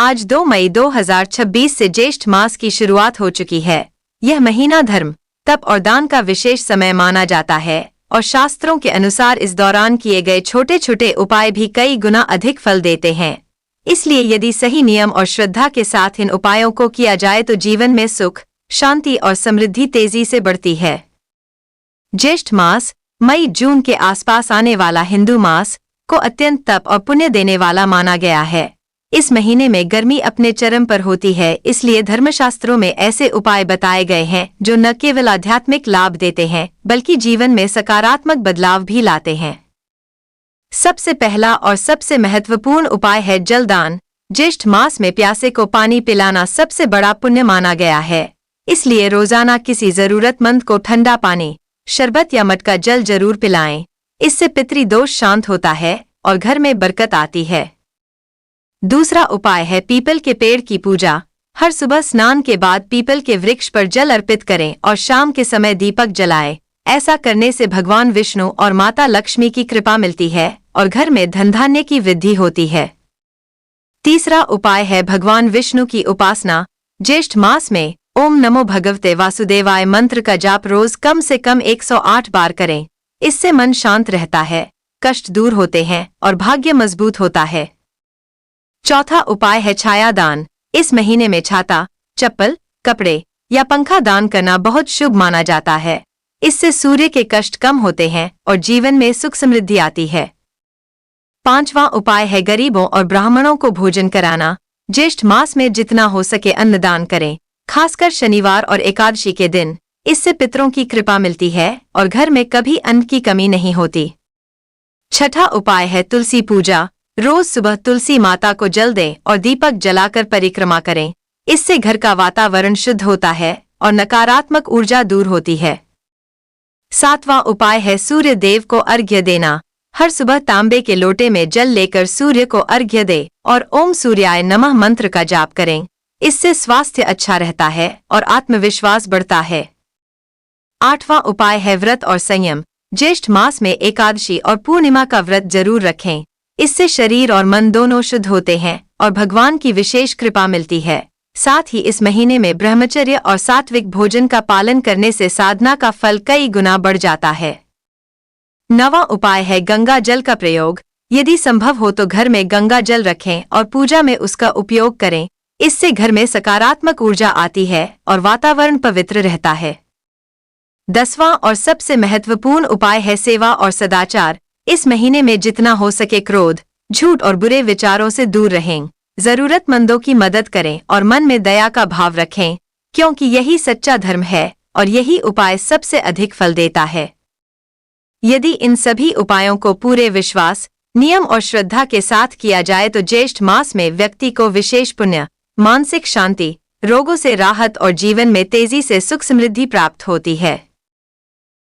आज 2 मई 2026 से ज्येष्ठ मास की शुरुआत हो चुकी है। यह महीना धर्म, तप और दान का विशेष समय माना जाता है और शास्त्रों के अनुसार इस दौरान किए गए छोटे छोटे उपाय भी कई गुना अधिक फल देते हैं। इसलिए यदि सही नियम और श्रद्धा के साथ इन उपायों को किया जाए तो जीवन में सुख, शांति और समृद्धि तेजी से बढ़ती है। ज्येष्ठ मास मई-जून के आसपास आने वाला हिंदू मास को अत्यंत तप और पुण्य देने वाला माना गया है। इस महीने में गर्मी अपने चरम पर होती है, इसलिए धर्मशास्त्रों में ऐसे उपाय बताए गए हैं जो न केवल आध्यात्मिक लाभ देते हैं बल्कि जीवन में सकारात्मक बदलाव भी लाते हैं। सबसे पहला और सबसे महत्वपूर्ण उपाय है जलदान। ज्येष्ठ मास में प्यासे को पानी पिलाना सबसे बड़ा पुण्य माना गया है। इसलिए रोजाना किसी जरूरतमंद को ठंडा पानी, शरबत या मटका जल जरूर पिलाएं। इससे पितृदोष शांत होता है और घर में बरकत आती है। दूसरा उपाय है पीपल के पेड़ की पूजा। हर सुबह स्नान के बाद पीपल के वृक्ष पर जल अर्पित करें और शाम के समय दीपक जलाएं। ऐसा करने से भगवान विष्णु और माता लक्ष्मी की कृपा मिलती है और घर में धन धान्य की वृद्धि होती है। तीसरा उपाय है भगवान विष्णु की उपासना। ज्येष्ठ मास में ओम नमो भगवते वासुदेवाय मंत्र का जाप रोज कम से कम 108 बार करें। इससे मन शांत रहता है, कष्ट दूर होते हैं और भाग्य मजबूत होता है। चौथा उपाय है छाया दान। इस महीने में छाता, चप्पल, कपड़े या पंखा दान करना बहुत शुभ माना जाता है। इससे सूर्य के कष्ट कम होते हैं और जीवन में सुख समृद्धि आती है। पांचवां उपाय है गरीबों और ब्राह्मणों को भोजन कराना। ज्येष्ठ मास में जितना हो सके अन्नदान करें, खासकर शनिवार और एकादशी के दिन। इससे पितरों की कृपा मिलती है और घर में कभी अन्न की कमी नहीं होती। छठा उपाय है तुलसी पूजा। रोज सुबह तुलसी माता को जल दें और दीपक जलाकर परिक्रमा करें। इससे घर का वातावरण शुद्ध होता है और नकारात्मक ऊर्जा दूर होती है। सातवां उपाय है सूर्य देव को अर्घ्य देना। हर सुबह तांबे के लोटे में जल लेकर सूर्य को अर्घ्य दें और ओम सूर्याय नमः मंत्र का जाप करें। इससे स्वास्थ्य अच्छा रहता है और आत्मविश्वास बढ़ता है। आठवां उपाय है व्रत और संयम। ज्येष्ठ मास में एकादशी और पूर्णिमा का व्रत जरूर रखें। इससे शरीर और मन दोनों शुद्ध होते हैं और भगवान की विशेष कृपा मिलती है। साथ ही इस महीने में ब्रह्मचर्य और सात्विक भोजन का पालन करने से साधना का फल कई गुना बढ़ जाता है। नवां उपाय है गंगा जल का प्रयोग। यदि संभव हो तो घर में गंगा जल रखें और पूजा में उसका उपयोग करें। इससे घर में सकारात्मक ऊर्जा आती है और वातावरण पवित्र रहता है। 10वां और सबसे महत्वपूर्ण उपाय है सेवा और सदाचार। इस महीने में जितना हो सके क्रोध, झूठ और बुरे विचारों से दूर रहें। जरूरतमंदों की मदद करें और मन में दया का भाव रखें, क्योंकि यही सच्चा धर्म है और यही उपाय सबसे अधिक फल देता है। यदि इन सभी उपायों को पूरे विश्वास, नियम और श्रद्धा के साथ किया जाए तो ज्येष्ठ मास में व्यक्ति को विशेष पुण्य, मानसिक शांति, रोगों से राहत और जीवन में तेजी से सुख समृद्धि प्राप्त होती है।